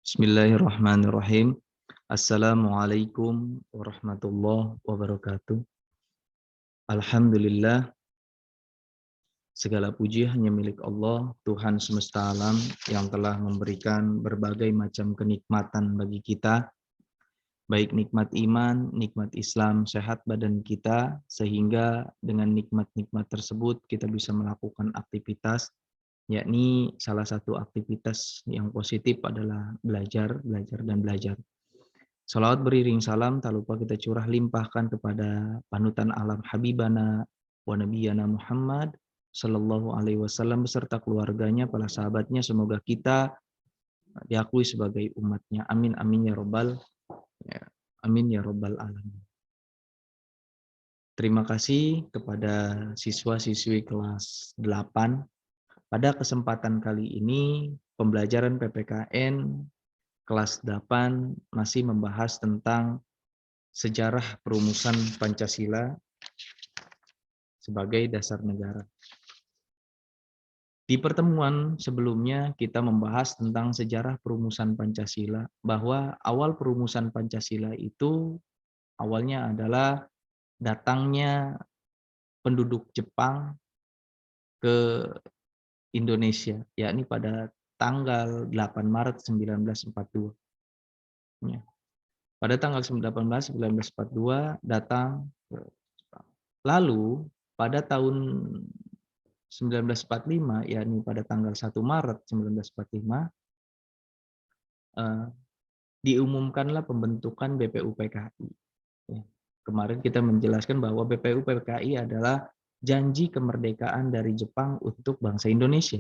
Bismillahirrahmanirrahim. Assalamualaikum warahmatullahi wabarakatuh. Alhamdulillah, segala puji hanya milik Allah, Tuhan semesta alam yang telah memberikan berbagai macam kenikmatan bagi kita, baik nikmat iman, nikmat Islam, sehat badan kita, sehingga dengan nikmat-nikmat tersebut kita bisa melakukan aktivitas, yakni salah satu aktivitas yang positif adalah belajar, dan belajar. Salawat beriring salam tak lupa kita curah limpahkan kepada panutan alam Habibana wa Nabiyana Muhammad Sallallahu Alaihi Wasallam beserta keluarganya, para sahabatnya. Semoga kita diakui sebagai umatnya. Amin amin ya robbal amin ya robbal alamin. Terima kasih kepada siswa-siswi kelas 8. Pada kesempatan kali ini pembelajaran PPKN kelas 8 masih membahas tentang sejarah perumusan Pancasila sebagai dasar negara. Di pertemuan sebelumnya kita membahas tentang sejarah perumusan Pancasila, bahwa awal perumusan Pancasila itu awalnya adalah datangnya penduduk Jepang ke Indonesia, yakni pada tanggal 8 Maret 1942. Ya. Pada tanggal 1942 datang ke Jepang. Lalu pada tahun 1945, yakni pada tanggal 1 Maret 1945, diumumkanlah pembentukan BPUPKI. Ya. Kemarin kita menjelaskan bahwa BPUPKI adalah janji kemerdekaan dari Jepang untuk bangsa Indonesia.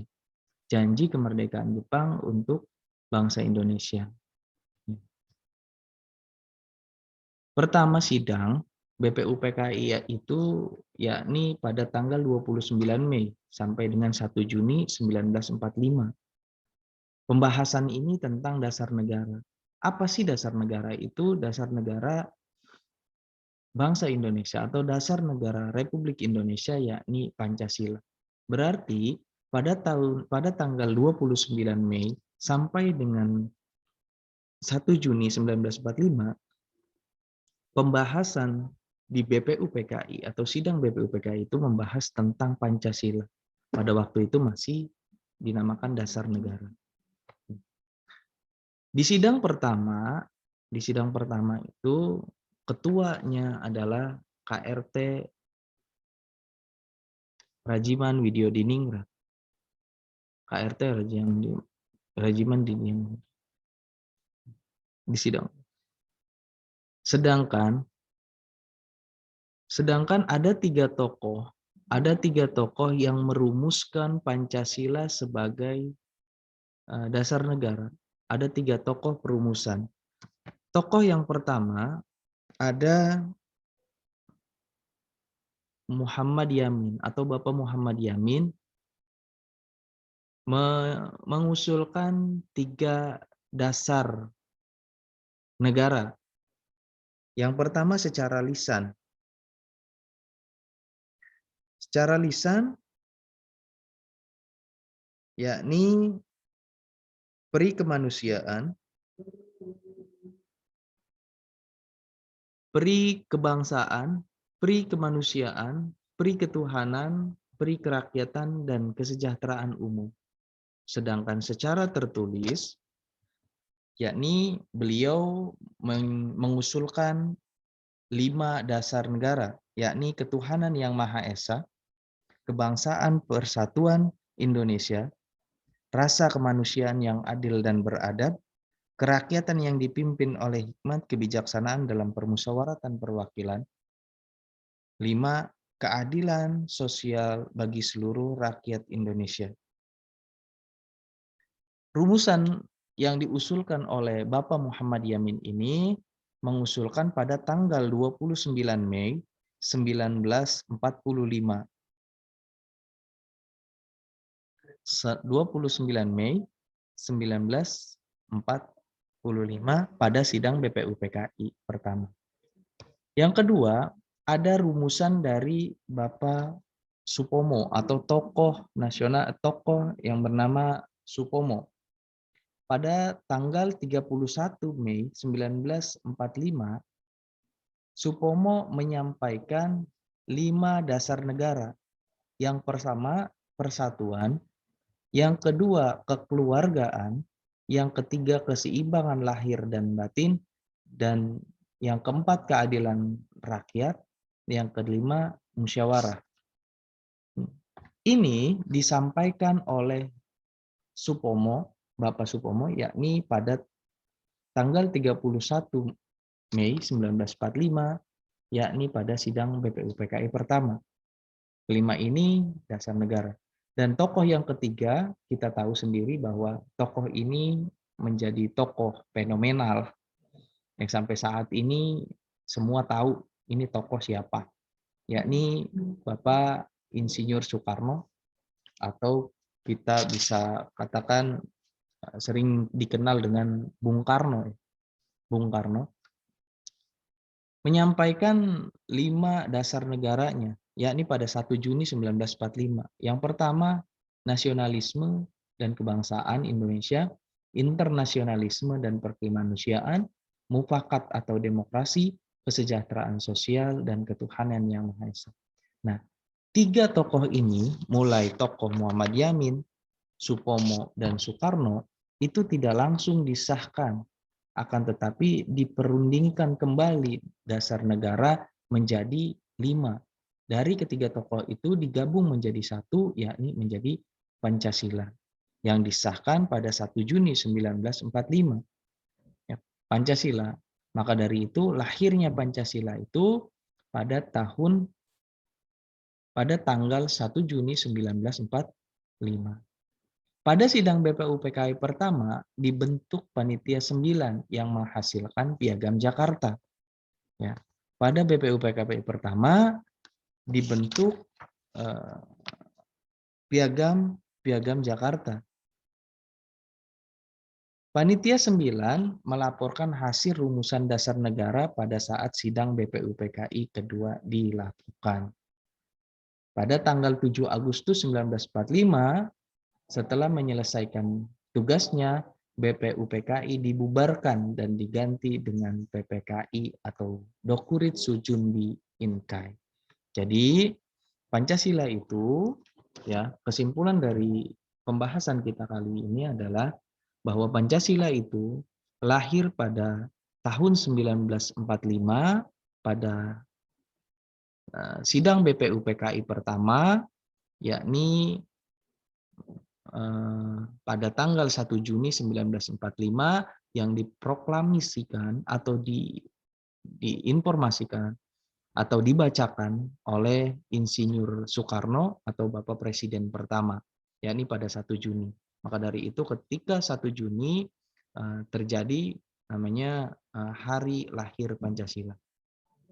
Janji kemerdekaan Jepang untuk bangsa Indonesia. Pertama sidang BPUPKI itu yakni pada tanggal 29 Mei sampai dengan 1 Juni 1945. Pembahasan ini tentang dasar negara. Apa sih dasar negara itu? Dasar negara bangsa Indonesia atau dasar negara Republik Indonesia yakni Pancasila. Berarti pada tanggal 29 Mei sampai dengan 1 Juni 1945 pembahasan di BPUPKI atau sidang BPUPKI itu membahas tentang Pancasila. Pada waktu itu masih dinamakan dasar negara. Di sidang pertama itu ketuanya adalah KRT Rajiman Widyodiningrat. KRT Rajiman Diningrat di sidang. Sedangkan ada tiga tokoh yang merumuskan Pancasila sebagai dasar negara. Ada 3 tokoh perumusan. Tokoh yang pertama ada Muhammad Yamin atau Bapak Muhammad Yamin mengusulkan 3 dasar negara. Yang pertama secara lisan. Secara lisan yakni peri kemanusiaan, peri kebangsaan, peri kemanusiaan, peri ketuhanan, peri kerakyatan, dan kesejahteraan umum. Sedangkan secara tertulis, yakni beliau mengusulkan 5 dasar negara, yakni ketuhanan yang Maha Esa, kebangsaan persatuan Indonesia, rasa kemanusiaan yang adil dan beradab, kerakyatan yang dipimpin oleh hikmat kebijaksanaan dalam permusyawaratan perwakilan, 5. Keadilan sosial bagi seluruh rakyat Indonesia. Rumusan yang diusulkan oleh Bapak Muhammad Yamin ini mengusulkan pada tanggal 29 Mei 1945. 29 Mei 1945 pada sidang BPUPKI pertama. Yang kedua, ada rumusan dari Bapak Supomo atau tokoh nasional, tokoh yang bernama Supomo. pada tanggal 31 Mei 1945, Supomo menyampaikan 5 dasar negara. Yang pertama, persatuan. Yang kedua, kekeluargaan. Yang ketiga, keseimbangan lahir dan batin. Dan yang keempat, keadilan rakyat. Yang kelima, musyawarah. Ini disampaikan oleh Supomo, Bapak Supomo, yakni pada tanggal 31 Mei 1945, yakni pada sidang BPUPKI pertama. Kelima ini dasar negara. Dan tokoh yang ketiga, kita tahu sendiri bahwa tokoh ini menjadi tokoh fenomenal yang sampai saat ini semua tahu ini tokoh siapa, yakni Bapak Insinyur Soekarno, atau kita bisa katakan sering dikenal dengan Bung Karno. Bung Karno menyampaikan 5 dasar negaranya, yakni pada 1 Juni 1945. Yang pertama, nasionalisme dan kebangsaan Indonesia, internasionalisme dan perkemanusiaan, mufakat atau demokrasi, kesejahteraan sosial, dan ketuhanan yang Maha Esa. Nah, 3 tokoh ini, mulai tokoh Muhammad Yamin, Supomo, dan Soekarno, itu tidak langsung disahkan, akan tetapi diperundingkan kembali dasar negara menjadi 5. Dari ketiga tokoh itu digabung menjadi satu, yakni menjadi Pancasila, yang disahkan pada 1 Juni 1945. Ya, Pancasila. Maka dari itu lahirnya Pancasila itu pada tanggal 1 Juni 1945. Pada sidang BPUPKI pertama, dibentuk panitia 9 yang menghasilkan Piagam Jakarta. Ya. Pada BPUPKI pertama, dibentuk Piagam Jakarta. Panitia 9 melaporkan hasil rumusan dasar negara pada saat sidang BPUPKI kedua dilakukan. Pada tanggal 7 Agustus 1945, setelah menyelesaikan tugasnya, BPUPKI dibubarkan dan diganti dengan PPKI atau Dokuritsu Junbi Inkai. Jadi Pancasila itu, ya, kesimpulan dari pembahasan kita kali ini adalah bahwa Pancasila itu lahir pada tahun 1945 pada sidang BPUPKI pertama, yakni pada tanggal 1 Juni 1945 yang diproklamasikan atau diinformasikan atau dibacakan oleh Insinyur Soekarno atau Bapak Presiden pertama, yakni pada 1 Juni. Maka dari itu ketika 1 Juni terjadi namanya Hari Lahir Pancasila.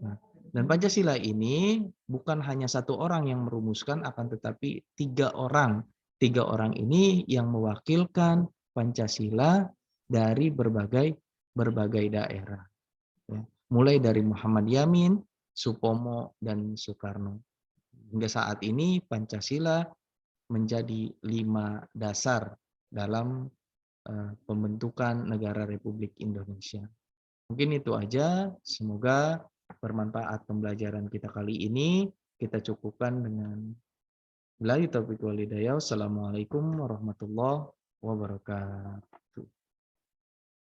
Nah, dan Pancasila ini bukan hanya satu orang yang merumuskan, akan tetapi 3 orang. 3 orang ini yang mewakilkan Pancasila dari berbagai daerah. Ya. Mulai dari Muhammad Yamin, Supomo, dan Soekarno. Hingga saat ini Pancasila menjadi 5 dasar dalam pembentukan negara Republik Indonesia. Mungkin itu aja. Semoga bermanfaat pembelajaran kita kali ini. Kita cukupkan dengan billahi taufiq wal hidayah. Wassalamualaikum warahmatullahi wabarakatuh.